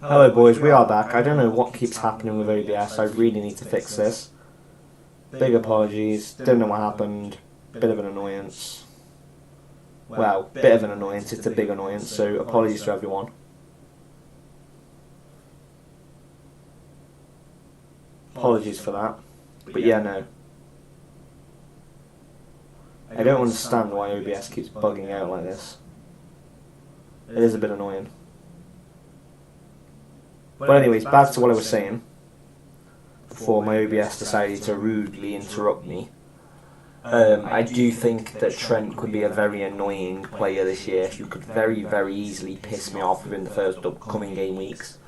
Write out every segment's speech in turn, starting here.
Hello boys, we are back. I don't know what keeps happening with OBS, I really need to fix this. Big apologies, don't know what happened, bit of an annoyance. Well, bit of an annoyance, it's a big annoyance, so apologies to everyone. Apologies for that, but yeah, no. I don't understand why OBS keeps bugging out like this. It is a bit annoying. But anyways, back to what I was saying before my OBS decided to rudely interrupt me. I do think that Trent could be a very annoying player this year who could very, very easily piss me off within the first upcoming game weeks.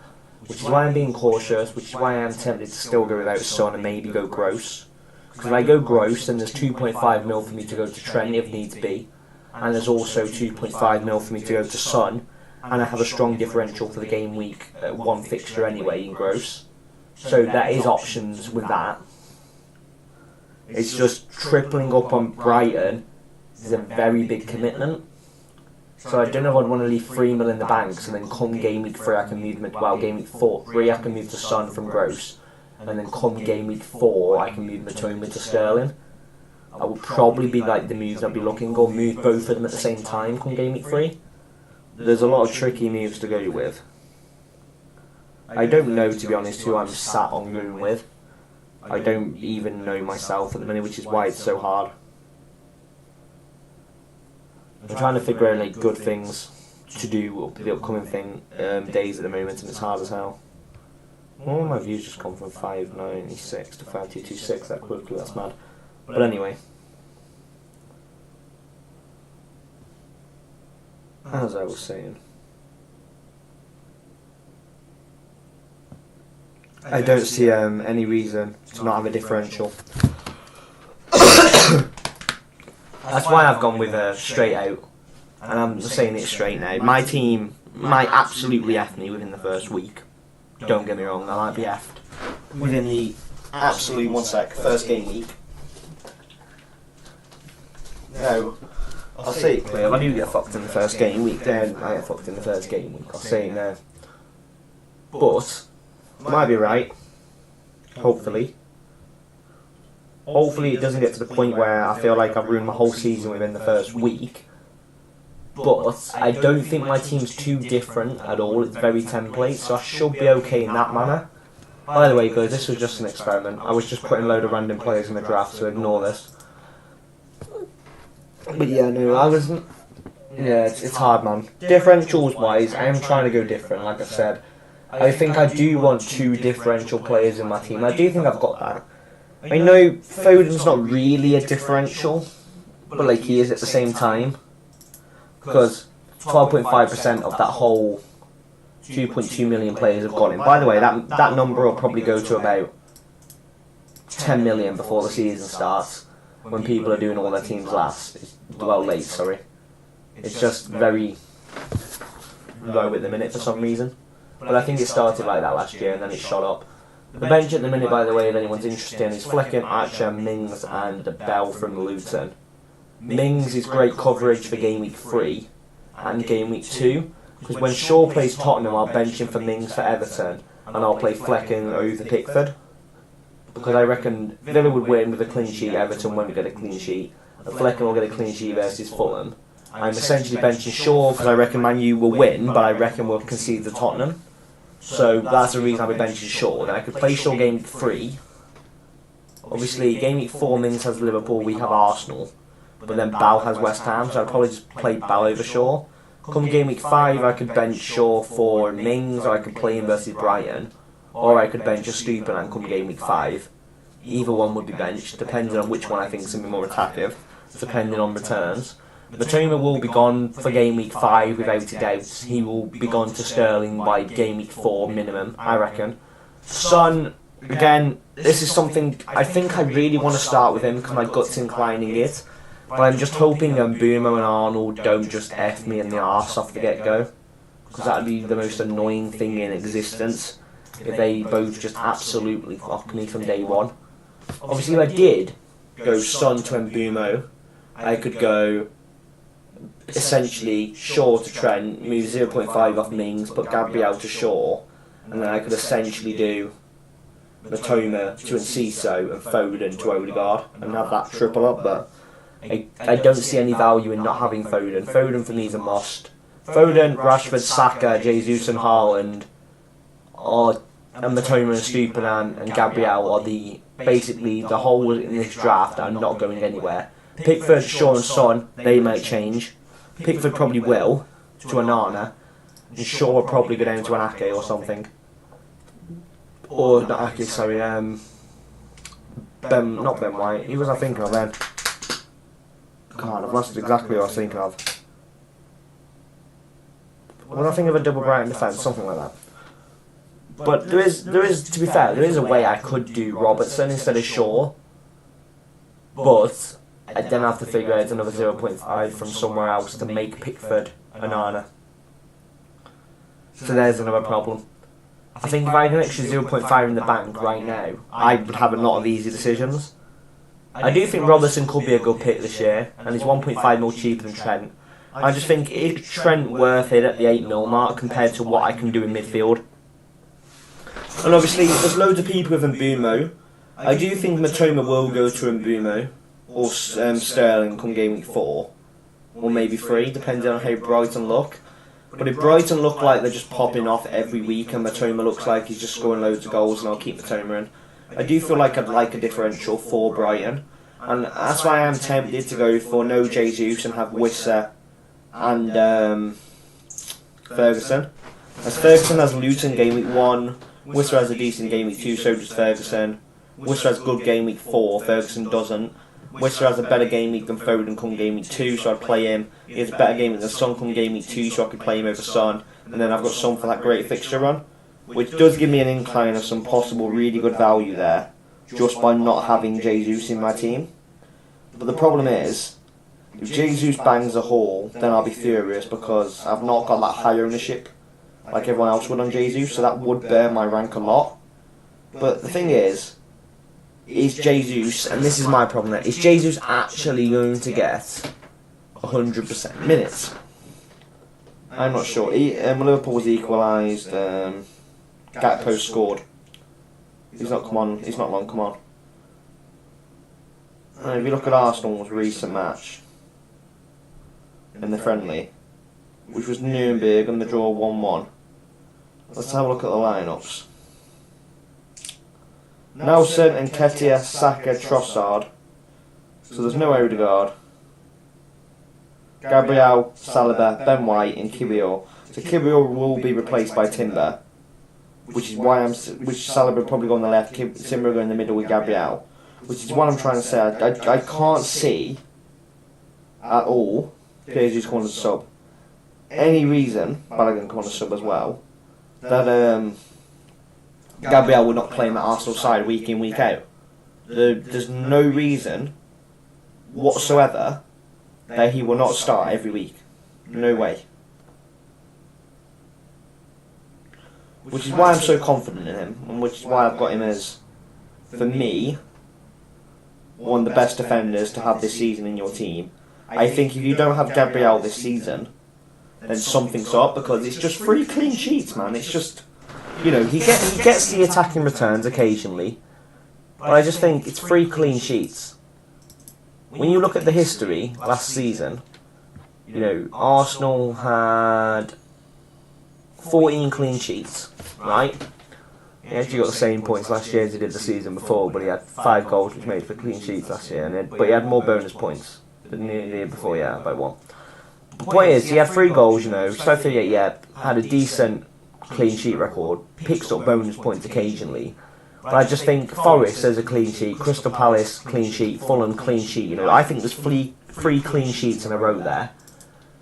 Which is why I'm being cautious, which is why I'm tempted to still go without Son and maybe go Gross. Because if I go Gross, then there's 2.5 mil for me to go to Trent if needs be. And there's also 2.5 mil for me to go to Son. And I have a strong differential for the game week one fixture anyway in Gross. So there is options with that. It's just tripling up on Brighton is a very big commitment. So I don't know if I'd want to leave 3 mil in the banks and then come game week 3 I can move game week 3 I can move to Son from Gross. And then come game week 4 I can move Matoma to Sterling. I would probably be like the moves I'd be looking, or move both of them at the same time come game week 3. There's a lot of tricky moves to go with. I don't know, to be honest, who I'm sat on going with. I don't even know myself at the minute, which is why it's so hard. I'm trying to figure out like good things to do up the upcoming days at the moment, and it's hard as hell. Oh, my views just gone from 596 to 5226 that quickly, that's mad. But anyway. As I was saying, I don't see any reason to not have a differential. That's why I've gone with straight out, and I'm just saying it straight now. My team might absolutely F me within the first week. Don't get me wrong, I might be F'd within the absolute first game week. No. I'll say it clear, if I do get fucked in the first game week, then I get fucked in the first game week. I'll say it now. But, I might be right. Hopefully. Hopefully it doesn't get to the point where I feel like I've ruined my whole season within the first week. But, I don't think my team's too different at all. It's very template, so I should be okay in that manner. By the way, guys, this was just an experiment. I was just putting a load of random players in the draft, so ignore this. But yeah, no, I wasn't. Yeah, it's hard, man. Differentials wise, I am trying to go different, like I said. I think I do want 2 differential players in my team. I do think I've got that. I know Foden's not really a differential, but like he is at the same time. Because 12.5% of that whole 2.2 million players have got him. By the way, that number will probably go to about 10 million before the season starts. When people are doing all their teams late, sorry. It's just very low at the minute for some reason. But I think it started like that last year and then it shot up. The bench at the minute, by the way, if anyone's interested in, is Flecken, Archer, Mings and Bell from Luton. Mings is great coverage for game week 3 and game week 2. Because when Shaw plays Tottenham, I'll bench him for Mings for Everton and I'll play Flecken over Pickford. Because I reckon Villa would win with a clean sheet, Everton won't get a clean sheet, and Flecken will get a clean sheet versus Fulham. I'm essentially benching Shaw because I reckon Man U will win, but I reckon we'll concede to Tottenham. So that's the reason I'll be benching Shaw. Then I could play Shaw game week 3. Obviously, game week 4 Mings has Liverpool, we have Arsenal. But then Bal has West Ham, so I'd probably just play Bal over Shaw. Come game week 5, I could bench Shaw for Mings, or I could play him versus Brighton. Or I could bench a Stupid and come game week 5. Either one would be benched, depending on which one I think is going to be more attractive, depending on returns. Matoma will be gone for game week 5 without a doubt. He will be gone to Sterling by game week 4 minimum, I reckon. Son, again, this is something I think I really want to start with him because my gut's inclining it. But I'm just hoping Mbeumo and Arnold don't just F me in the arse off the get-go. Because that would be the most annoying thing in existence. If they both just absolutely fuck me from day one. Obviously, if I did go Son to Mbeumo, I could go essentially Shaw to Trent, move 0.5 off Mings, put Gabriel to Shaw, and then I could essentially do Matoma to Enciso and Foden to Odegaard and have that triple up, but I don't see any value in not having Foden. Foden for me is a must. Foden, Rashford, Saka, Jesus and Haaland, and Matoma and Stupinan and Gabriel are basically the holes in this draft that are not going anywhere. Pickford, Shaw and Son, they might change. Pickford probably will, to Onana, and Shaw will probably go down to an Ake or something. Or, not Ake, sorry, not Ben White, who was I thinking of then? God, I've lost exactly what I was thinking of. When I think of a double Brighton defence, something like that. But there is, to be fair, there is a way I could do Robertson instead of Shaw. But I then have to figure out another 0.5 from somewhere else to make Pickford Onana. So there's another problem. I think if I had an extra 0.5 in the bank right now, I would have a lot of easy decisions. I do think Robertson could be a good pick this year, and he's 1.5 mil cheaper than Trent. I just think, is Trent worth it at the 8 mil mark compared to what I can do in midfield? And obviously, there's loads of people with Mbeumo. I do think Matoma will go to Mbeumo, or Sterling come game week 4, or maybe 3, depending on how Brighton look. But if Brighton look like they're just popping off every week and Matoma looks like he's just scoring loads of goals, and I'll keep Matoma in, I do feel like I'd like a differential for Brighton. And that's why I'm tempted to go for no Jesus and have Wissa and Ferguson. As Ferguson has Luton game week 1, Wissa has a decent game week 2, so does Ferguson. Wissa has good game week 4, Ferguson doesn't. Wissa has a better game week than Foden come game week 2, so I'd play him. He has a better game week than Son come game week 2, so I could play him over Son. And then I've got Son for that great fixture run, which does give me an incline of some possible really good value there, just by not having Jesus in my team. But the problem is, if Jesus bangs a haul, then I'll be furious because I've not got that high ownership like everyone else would on Jesus, so that would burn my rank a lot. But the thing is Jesus, and this is my problem there, is Jesus actually going to get 100% minutes? I'm not sure. Liverpool was equalised, Gakpo scored. He's not long come on. And if you look at Arsenal's recent match in the friendly, which was Nuremberg and the draw 1-1, let's have a look at the lineups. Nelson, Nketiah, Saka, Trossard. So there's no Odegaard. Gabriel, Saliba, Ben White and Kiwior. So Kiwior will be replaced by Timber, which is why which Saliba will probably go on the left, Timber will go in the middle with Gabriel. Which is what I'm trying to say. I can't see at all Jesus coming as a sub. Any reason, Balogun come on as a sub as well, that Gabriel would not play him at Arsenal side week in, week out. There's no reason whatsoever that he will not start every week. No way. Which is why I'm so confident in him, and which is why I've got him as, for me, one of the best defenders to have this season in your team. I think if you don't have Gabriel this season, then something's up, because it's just 3 clean sheets, man. It's just, he gets the attacking returns occasionally, but I just think it's 3 clean sheets. When you look at the history last season, Arsenal had 14 clean sheets, right? He actually got the same points last year as he did the season before, but he had 5 goals which made for clean sheets last year, but he had more bonus points than the year before, by 1. The point is, he had 3 goals, so 38, had a decent clean sheet record, picks up bonus points occasionally. But I just think Forest has a clean sheet, Crystal Palace clean sheet, Fulham clean sheet. I think there's 3 clean sheets in a row there.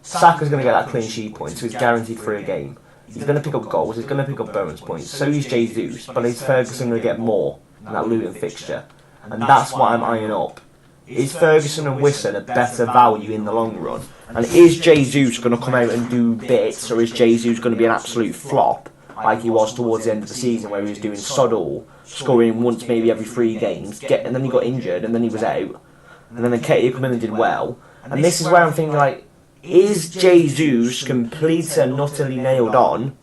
Saka's going to get that clean sheet point, so he's guaranteed 3 a game. He's going to pick up goals, he's going to pick up bonus points, so is Jesus, but is Ferguson going to get more in that Luton fixture? And that's what I'm eyeing up. Is Ferguson and Wissa a better value in the long run? And is Jesus going to come out and do bits, or is Jesus going to be an absolute flop, like he was towards the end of the season, where he was doing sod all, scoring once maybe every 3 games, and then he got injured, and then he was out, and then Nketiah came in and did well. And this is where I'm thinking, is Jesus complete and utterly nailed on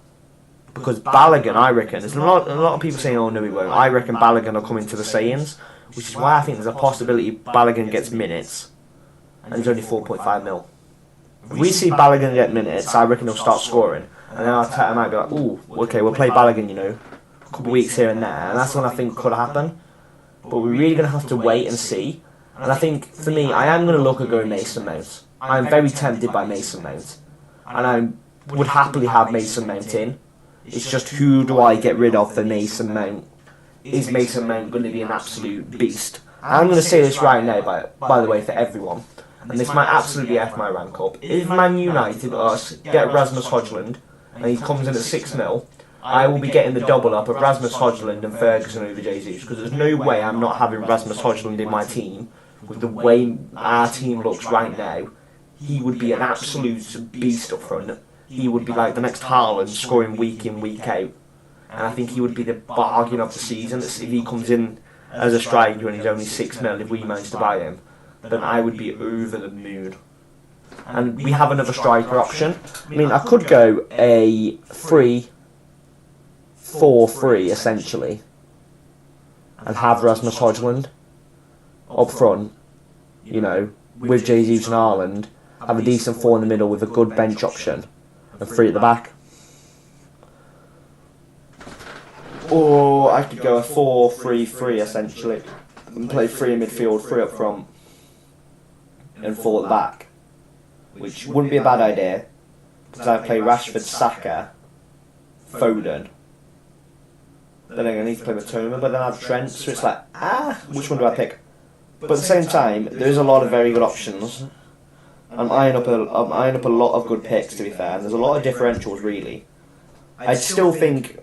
because Balogun, I reckon, there's a lot of people saying, oh no he won't. I reckon Balogun will come into the say-ins, which is why I think there's a possibility Balogun gets minutes, and he's only 4.5 mil. If we see Balogun get minutes, I reckon he'll start scoring, and then Arteta might be like, ooh, okay, we'll play Balogun, a couple of weeks here and there, and that's what I think could happen. But we're really going to have to wait and see. And I think, for me, I am going to look at going Mason Mount. I'm very tempted by Mason Mount. And I would happily have Mason Mount in. It's just, who do I get rid of for Mason Mount? Is Mason Mount going to be an absolute beast? I'm going to say this right now, by the way, for everyone. And this might absolutely F my rank up. If Man United get Rasmus Højlund, and he comes in at 6 mil, I will be getting the double up of Rasmus Højlund and Ferguson over Jesus, because there's no way I'm not having Rasmus Højlund in my team. With the way our team looks right now, he would be an absolute beast up front. He would be like the next Haaland, scoring week in, week out. And I think he would be the bargain of the season. If he comes in as a striker and he's only 6 mil, if we manage to buy him, then I would be over the moon. And we have another striker option. I mean, I could go a 3-4-3 essentially, and have Rasmus Højlund up front, with Jesus and Haaland, have a decent 4 in the middle with a good bench option, and 3 at the back. Or I could go a 4-3-3 essentially, and play 3 in midfield, 3 up front, and 4 at the back, which wouldn't be a bad idea, because I play Rashford, Saka, Foden. Then I'm going to need to play Matoma, but then I have Trent, so it's like, which one do I pick? But at the same time, there's a lot of very good options. I'm eyeing up a lot of good picks, to be fair, and there's a lot of differentials, really. I still think,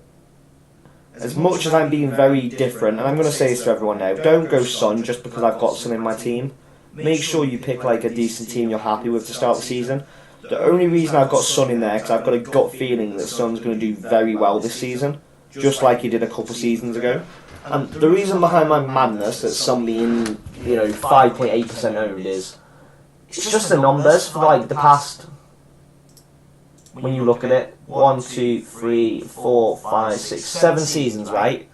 as much as I'm being very different, and I'm going to say this to everyone now, don't go Son just because I've got Son in my team. Make sure you pick like a decent team you're happy with to start the season. The only reason I've got Son in there, because I've got a gut feeling that Son's going to do very well this season, just like he did a couple seasons ago. And the reason behind my madness that Son being, 5.8% owned is, it's just the numbers for like the past, when you look at it, 1, 2, 3, 4, 5, 6, 7 seasons, right?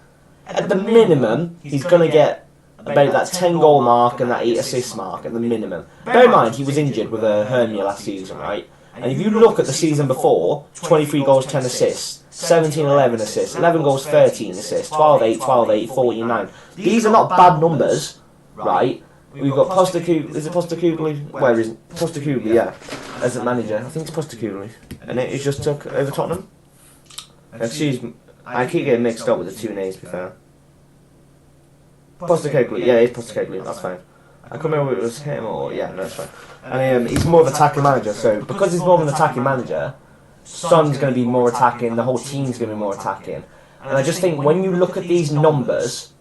At the minimum, he's going to get about that 10 goal mark and that 8 assist mark at the minimum. Bear in mind, he was injured with a hernia last season, right? And if you look at the season before, 23 goals, 10 assists, 17, 11 assists, 11 goals, 13 assists, 12, 8, 12, 8, 14, 9. These are not bad numbers, right? We've got Postecoglou, is it Postecoglou? Where is it? Postecoglou, yeah, as a manager. I think it's Postecoglou. And it just took over Tottenham. Excuse me, I keep getting mixed up with the 2 names, to be fair. Postecoglou, yeah, it's Postecoglou, that's fine. I can't remember if it was him or, yeah, no, that's fine. And he's more of an attacking manager, so because he's more of an attacking manager, Son's going to be more attacking, the whole team's going to be more attacking. And I just think when you look at these numbers,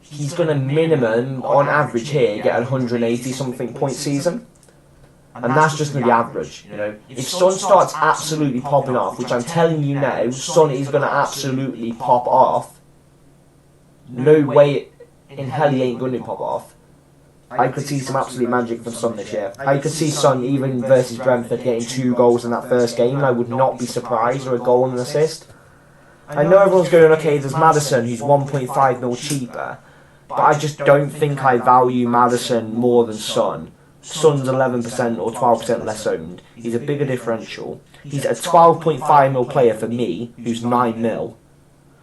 he's going to minimum, on average here, get 180 something point season. And that's just going to be average, If Son starts absolutely popping off, which I'm telling you now, Son is going to absolutely pop off, no way in hell he ain't going to pop off. I could see some absolute magic from Son this year. I could see Son, even versus Brentford, getting 2 goals in that first game, and I would not be surprised, or a goal and an assist. I know everyone's going, okay, there's Maddison, who's 1.5 mil cheaper, but I just don't think I value Maddison more than Son. Son's 11% or 12% less owned. He's a bigger differential. He's a 12.5 mil player for me, who's 9 mil.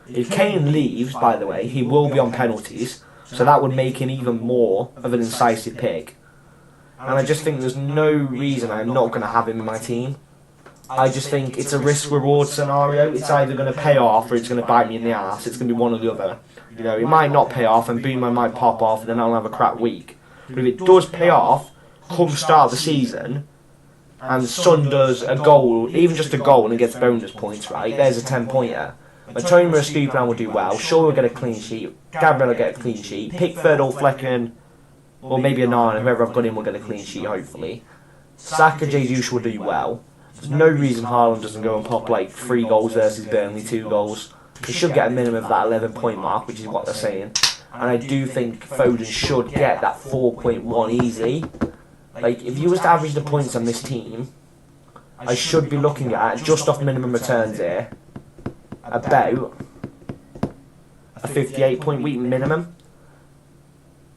If Kane leaves, by the way, he will be on penalties, so that would make him even more of an incisive pick. And I just think there's no reason I'm not going to have him in my team. I just think it's a risk-reward scenario. It's either going to pay off or it's going to bite me in the ass. It's going to be one or the other. It might not pay off and boom, I might pop off and then I'll have a crap week. But if it does pay off, come start the season, and Son does a goal, even just a goal, and gets bonus points, right? There's a 10-pointer. Matoma or Stupian will do well. Shaw will get a clean sheet. Gabriel will get a clean sheet. Pickford or Flecken, or maybe a Nana, whoever I've got in will get a clean sheet, hopefully. Saka, Jesus will do well. There's no reason Haaland doesn't go and pop like 3 goals versus Burnley, 2 goals. He should get a minimum of that 11-point mark, which is what they're saying. And I do think Foden should get that 4.1 easily. Like, if you was to average the points on this team, I should be looking at, just off minimum returns here, about a 58-point week minimum.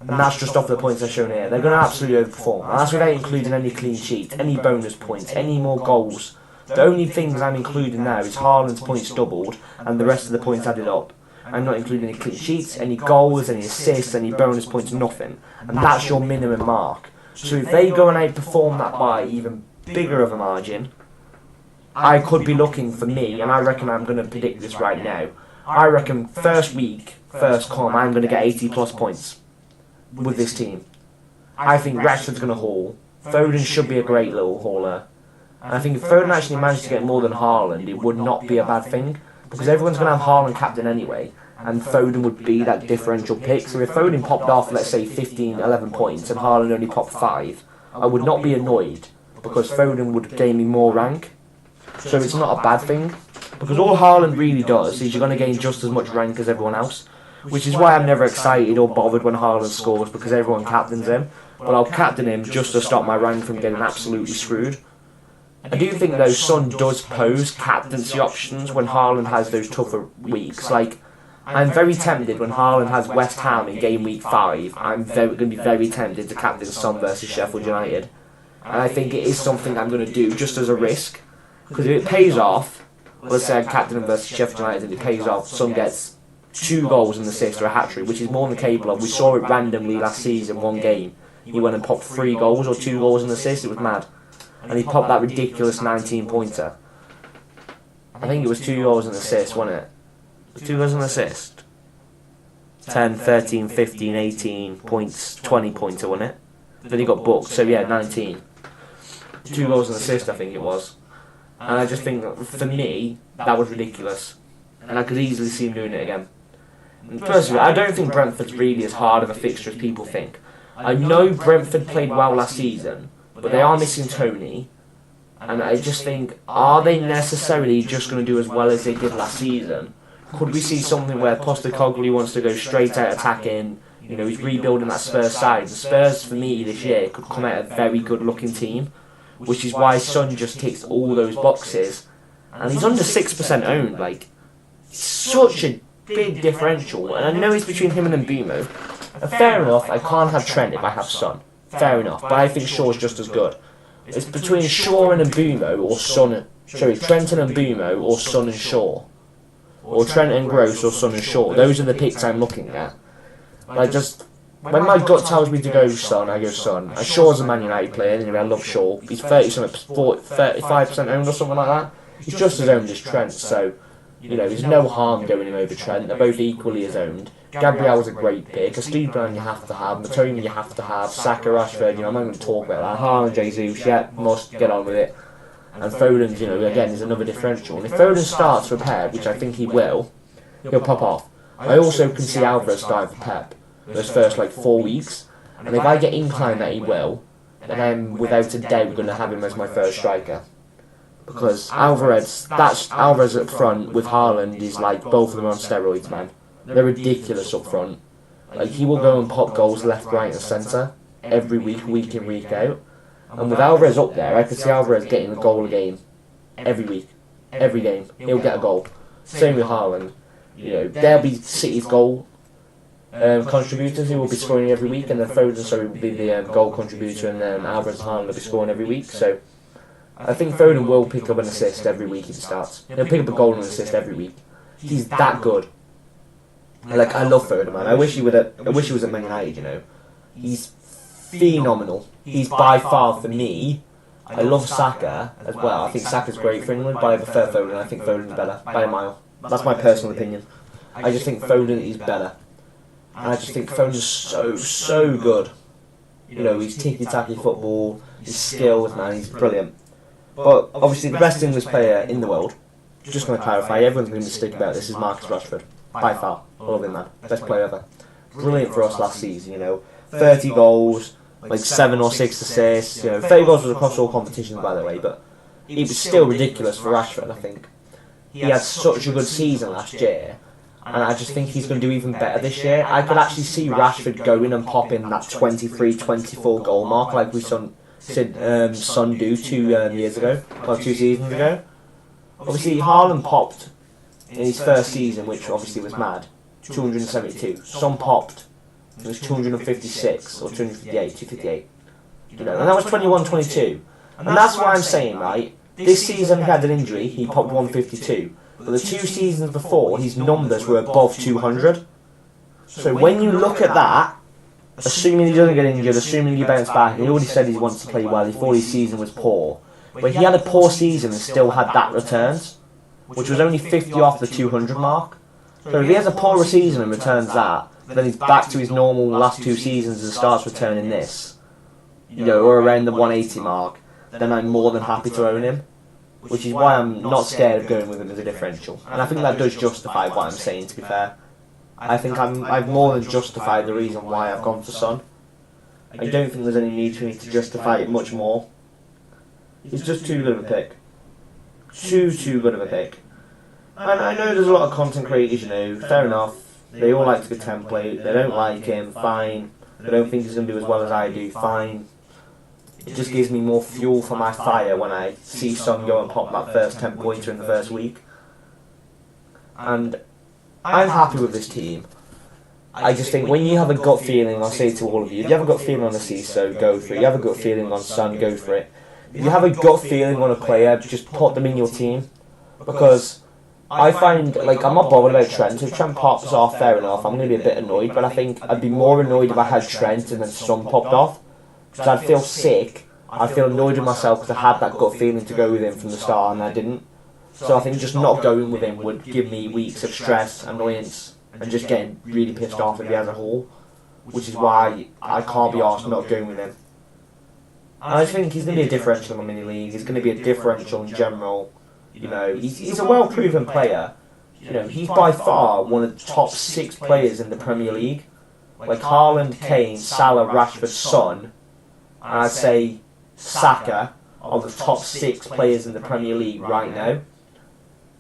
And that's just off the points I've shown here. They're going to absolutely overperform. And that's without including any clean sheets, any bonus points, any more goals. The only things I'm including now is Haaland's points doubled and the rest of the points added up. I'm not including any clean sheets, any goals, any assists, any bonus points, nothing. And that's your minimum mark. So if they go and outperform that by even bigger of a margin, I could be looking for me, and I reckon I'm going to predict this right now. I reckon first week, first come, I'm going to get 80 plus points with this team. I think Rashford's going to haul. Foden should be a great little hauler. And I think if Foden actually managed to get more than Haaland, it would not be a bad thing. Because everyone's going to have Haaland captain anyway. And Foden would be that differential pick. So if Foden popped off, let's say, 15, 11 points, and Haaland only popped 5, I would not be annoyed. Because Foden would gain me more rank. So it's not a bad thing. Because all Haaland really does is you're going to gain just as much rank as everyone else. Which is why I'm never excited or bothered when Haaland scores, because everyone captains him. But I'll captain him just to stop my rank from getting absolutely screwed. I do think though Son does pose captaincy options when Haaland has those tougher weeks. Like, I'm very tempted when Haaland has West Ham in game week 5. I'm going to be very tempted to captain Son versus Sheffield United. And I think it is something I'm going to do just as a risk. Because if it pays off, let's say I captain him versus Sheffield United and it pays off, Son gets 2 goals and assist or a hat-trick, which is more than capable of. We saw it randomly last season, one game. He went and popped 3 goals or 2 goals and assists, it was mad. And he popped that ridiculous 19-pointer. I think it was 2 goals and assists, wasn't it? 2 goals and assist. 10, 13, 15, 18 points, 20-pointer, wasn't it? Then he got booked, so yeah, 19. 2 goals and assist, I think it was. And I just think, for me, that was ridiculous. And I could easily see him doing it again. And personally, I don't think Brentford's really as hard of a fixture as people think. I know Brentford played well last season, but they are missing Tony. And I just think, are they necessarily just going to do as well as they did last season? Could we see something where Postecoglou wants to go straight out attacking? You know, he's rebuilding that Spurs side. The Spurs, for me, this year, could come out a very good-looking team. Which is why Son just ticks all those boxes. And he's under 6% owned, like, such a big differential. And I know it's between him and Mbeumo. Fair enough, I can't have Trent if I have Son. Fair enough, but I think Shaw's just as good. It's between Shaw and Mbeumo, or Son. Sorry, Trent and Mbeumo, or Son and Shaw. Or Trent and Gross, or Son and Shaw. Those are the picks I'm looking at. Like, just, when my gut tells me to go Son, I go Son. Shaw's a Man United player, anyway, I love Shaw. He's 35% owned or something like that. He's just as owned as Trent, so, you know, there's no harm going him over Trent. They're both equally as owned. Gabriel's a great pick. Esteban you have to have. Matoni you have to have. Saka, Rashford, you know, I'm not going to talk about that. Haaland, Jesus, yeah, must get on with it. And Foden's, you know, again, is another differential. And if Foden starts for Pep, which I think he will, he'll pop off. I also can see Alvarez starting for Pep those first, like, 4 weeks. And if I get inclined that he will, then I'm without a doubt going to have him as my first striker. Because Alvarez up front with Haaland is like both of them on steroids, man. They're ridiculous up front. Like, he will go and pop goals left, right and centre every week, week in, week out. And with Alvarez up there, I could see Alvarez getting a goal a game. Every week. Every game. He'll get a goal. Same with Haaland. You know, there'll be City's goal contributors who will be scoring every week, and then Foden will be the goal contributor, and then Alvarez and Haaland will be scoring every week. So I think Foden will pick up an assist every week if he starts. He'll pick up a goal and an assist every week. He's that good. Like, I love Foden, man. I wish he was at Man United, you know. He's phenomenal. He's by far, for me, I love Saka as well. I think Saka's great for England, but I prefer Foden. I think Foden's better by a mile. That's my personal opinion. I just think Foden is better. And I just think Foden's so good. You know, he's tiki-taki football, his skills, man, he's brilliant. But obviously the best English player in the world, just going to clarify, everyone's going to mistake about this, is Marcus Rashford. By far. Love him, man. Best player ever. Brilliant for us last season, you know. 30 goals, like 7 or 6 assists, you know. 30 goals was across all competitions, by the way, but it was still ridiculous for Rashford, I think. He had such a good season last year, and I just think he's going to do even better this year. I could actually see Rashford going and popping that 23-24 goal mark like we saw Son do 2 years ago, or 2 seasons ago. Obviously, Haaland popped in his first season, which obviously was mad, 272. Son popped, it was 256 or 258, 258. You know, and that was 21-22. And that's why I'm saying, right, this season he had an injury, he popped 152. But the 2 seasons before, his numbers were above 200. So when you look at that, assuming he doesn't get injured, assuming he bounces back, he already said he wants to play well, he thought his season was poor. But he had a poor season and still had that returns, which was only 50 off the 200 mark. So if he has a poorer season and returns that, then he's back to his normal last 2 seasons and starts returning this, you know, or around the 180 mark, then I'm more than happy to own him. Which is why I'm not scared of going with him as a differential. And I think that does justify what I'm saying, to be fair. I think I've more than justified the reason why I've gone for Son. I don't think there's any need for me to justify it much more. He's just too good of a pick. Too good of a pick. And I know there's a lot of content creators, you know, fair enough. They all like the template, they don't like him, fine. They don't think he's going to do as well as I do, fine. It just gives me more fuel for my fire when I see Son go and pop that first 10-pointer in the first week. And I'm happy with this team. I just think when you have a gut feeling, I'll say to all of you, if you have a gut feeling on the CISO, go for it. If you have a gut feeling on Son, go for it. If you have a gut feeling on a player, just put them in your team. Because I find, like, I'm not bothered about Trent. If Trent pops off, fair enough, I'm going to be a bit annoyed. But I think I'd be more annoyed if I had Trent and then Son popped off. Because I'd feel sick. I'd feel annoyed with myself because I had that gut feeling to go with him from the start and I didn't. So I think just not going with him would give me weeks of stress, annoyance, and just getting really pissed off if he has a haul. Which is why I can't be arsed not going with him. And I think he's going to be a differential in the mini league. He's going to be a differential in general. You know, he's a well-proven player. You know, he's by far one of the top 6 players in the Premier League. Like Haaland, Kane, Salah, Rashford, Son. And I'd say Saka are the top 6 players in the Premier League right now.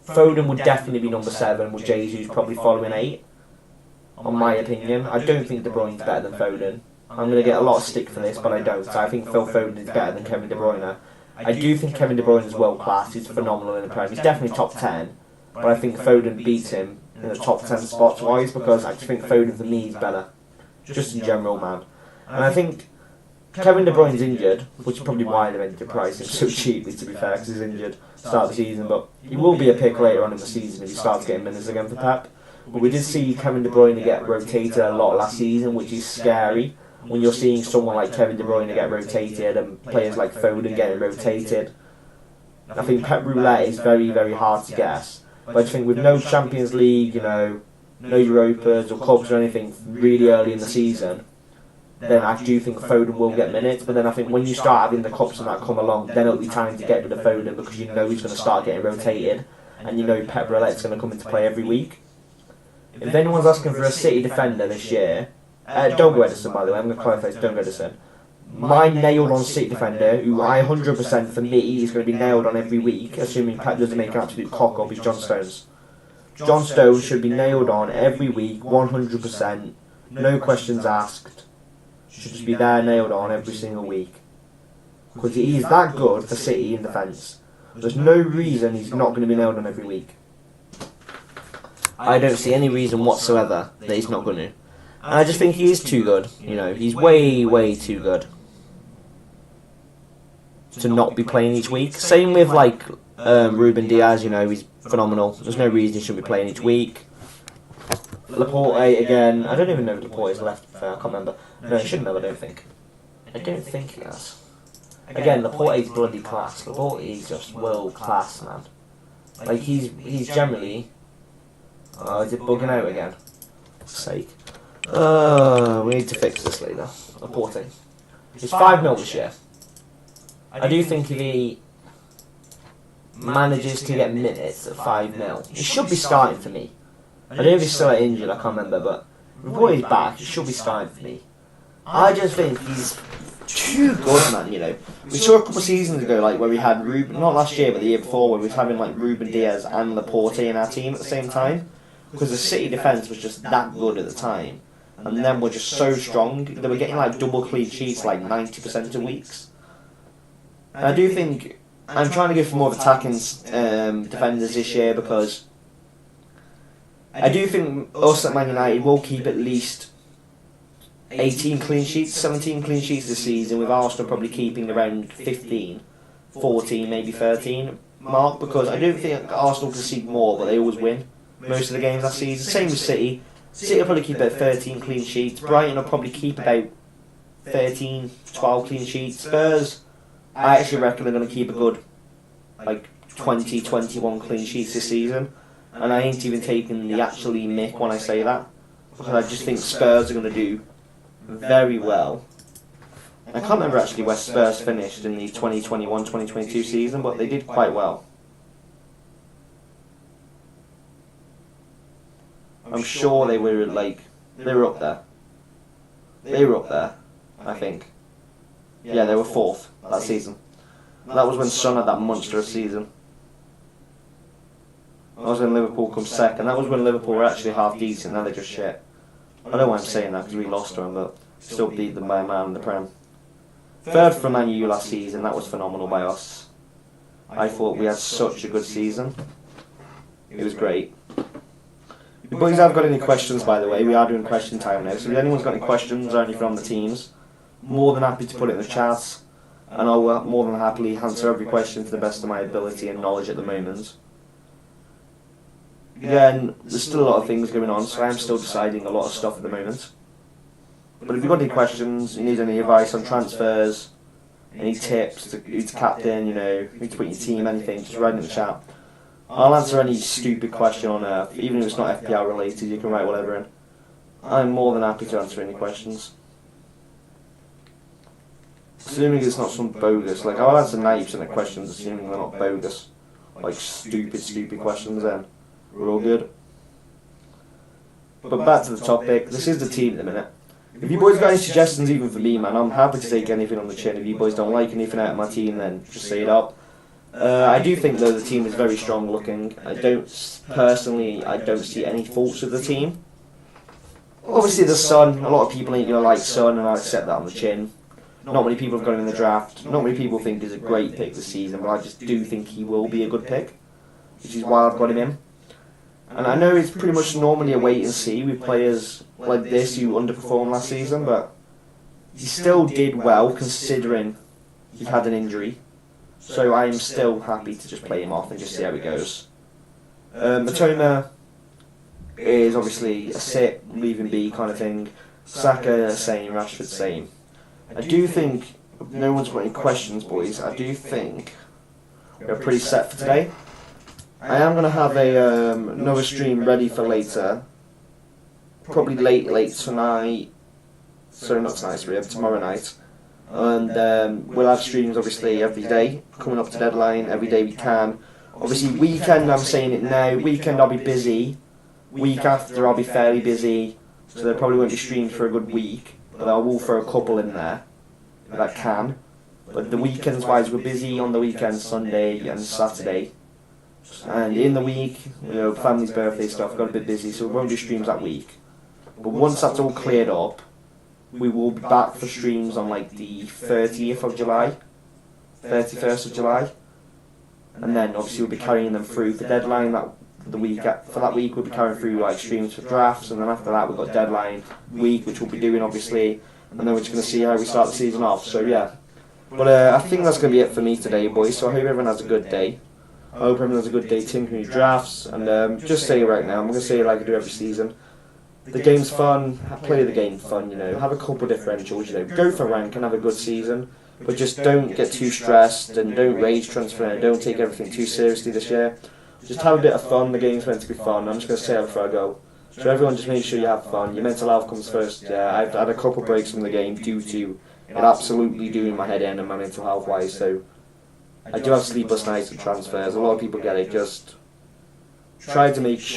Foden would definitely be number 7, with Jesus probably following 8. On my opinion, I don't think De Bruyne's better than Foden. I'm going to get a lot of stick for this, but I don't. I think Phil Foden is better than Kevin De Bruyne. I do think Kevin De Bruyne is world class. He's phenomenal in the Premier. He's definitely top 10, but I think Foden beats him in the top 10 spots wise because I just think Foden for me is better, just in general, man. And I think Kevin De Bruyne's injured, which is probably why they went to price him so cheaply, to be fair, because he's injured start of the season. But he will be a pick later on in the season if he starts getting minutes again for Pep. But we did see Kevin De Bruyne get rotated a lot last season, which is scary. When you're seeing someone like Kevin De Bruyne get rotated and players like Foden getting rotated. I think Pep Roulette is very, very hard to guess. But I just think with no Champions League, you know, no Europas or Cups or anything really early in the season, then I do think Foden will get minutes. But then I think when you start having the Cups and that come along, then it'll be time to get rid of Foden because you know he's going to start getting rotated and you know Pep Roulette's going to come into play every week. If anyone's asking for a City defender this year, don't go Ederson, by the way, I'm going to clarify, don't go Ederson. My nailed on City defender, who I 100% for me is going to be nailed on every week, assuming Pep doesn't make an absolute cock up, is John Stones. John Stones should be nailed on every week, 100%, no questions asked. Should just be there, nailed on every single week. Because he is that good for City in defence. There's no reason he's not going to be nailed on every week. I don't see any reason whatsoever that he's not going to. And I just think he is too good. You know, he's way, way too good to not be playing each week. Same with, like, Ruben Diaz, you know, he's phenomenal. There's no reason he shouldn't be playing each week. Laporte, again, I don't even know if Laporte is left, I can't remember. No, he shouldn't have, I don't think. I don't think he has. Again, Laporte is bloody class. Laporte is just world class, man. Like, he's generally... Oh, is it bugging out again? For sake. We need to fix this later. Laporte. He's 5-0 this year. I do think if he manages to get minutes at 5-0, he should be starting for me. I don't know if he's still injured, I can't remember, but before he's back, he should be starting for me. I just think he's too good, man, you know. We saw a couple of seasons ago, like, where we had Ruben, not last year, but the year before, where we was having, like, Ruben Diaz and Laporte in our team at the same time. Because the City defence was just that good at the time. And then were just so strong. They were getting, like, double clean sheets, like, 90% of weeks. And I do think I'm trying to go for more of attacking defenders this year because I do think us at Man United will keep at least 18 clean sheets, 17 clean sheets this season, with Arsenal probably keeping around 15, 14, maybe 13 mark, because I don't think Arsenal concede more, but they always win most of the games last season. Same with City. City will probably keep about 13 clean sheets. Brighton will probably keep about 13, 12 clean sheets. Spurs, I actually reckon they're going to keep a good 20, 21 clean sheets this season. And I ain't even taking the actually mick when I say that, because I just think Spurs are going to do very well. I can't remember actually where Spurs finished in the 2021-2022 season, but they did quite well. I'm sure they were up there. They were up there, I think. Yeah, they were 4th that season. That was when Son had that monstrous season. That was when Liverpool come second. That was when Liverpool were actually half decent, now they're just shit. I don't know why I'm saying that, because we lost to them, but still beat them by a man in the Prem. 3rd for Man U last season, that was phenomenal by us. I thought we had such a good season. It was great. If you boys have got any questions, by the way, we are doing question time now, so if anyone's got any questions or anything on the teams, more than happy to put it in the chat, and I'll more than happily answer every question to the best of my ability and knowledge at the moment. Again, there's still a lot of things going on, so I am still deciding a lot of stuff at the moment. But if you've got any questions, you need any advice on transfers, any tips, who to captain, who to put in your team, anything, just write in the chat. I'll answer any stupid question on earth, even if it's not FPL related, you can write whatever in. I'm more than happy to answer any questions. Assuming it's not some bogus, I'll answer 90% of questions assuming they're not bogus. Stupid questions then. We're all good. But back to the topic, this is the team at the minute. If you boys got any suggestions even for me, man, I'm happy to take anything on the chin. If you boys don't like anything out of my team, then just say it up. I do think though the team is very strong looking. I don't see any faults with the team. Obviously the Son, a lot of people ain't going to like Son, and I'll accept that on the chin. Not many people have got him in the draft. Not many people think he's a great pick this season, but I just do think he will be a good pick, which is why I've got him in. And I know it's pretty much normally a wait and see with players like this who underperformed last season, but he still did well considering he had an injury. So I am still happy to just play him off and just see how it goes. Matoma is obviously a sit, leaving B kind of thing. Saka, same. Rashford, same. I do think, if no one's got any questions, boys, I do think we're pretty set for today. I am going to have another stream ready for later. Probably late tonight. Sorry, not tonight, sorry, tomorrow night. And we'll have streams obviously every day, coming up to deadline, every day we can. Obviously weekend, I'm saying it now, weekend I'll be busy. Week after I'll be fairly busy, so there probably won't be streams for a good week. But I will throw a couple in there, if I can. But the weekends wise, we're busy on the weekend, Sunday and Saturday. And in the week, family's birthday stuff, got a bit busy, so we won't do streams that week. But once that's all cleared up, we will be back for streams on the 30th of July, 31st of July. And then obviously we'll be carrying them through the deadline for that week we'll be carrying through streams for drafts, and then after that we've got deadline week, which we'll be doing obviously, and then we're just going to see how we start the season off, so yeah. But I think that's going to be it for me today, boys, so I hope everyone has a good day. I hope everyone has a good day tinkering with drafts, and just say it right now, I'm going to say it like I do every season. The game's fun, play the game fun, have a couple of differentials, go for rank and have a good season, but just don't get too stressed and don't rage transfer, don't take everything too seriously this year. Just have a bit of fun, the game's meant to be fun, I'm just going to say that before I go. So everyone just make sure you have fun, your mental health comes first. Yeah, I've had a couple breaks from the game due to it absolutely doing my head in and my mental health wise, so I do have sleepless nights with transfers, a lot of people get it, just try to make sure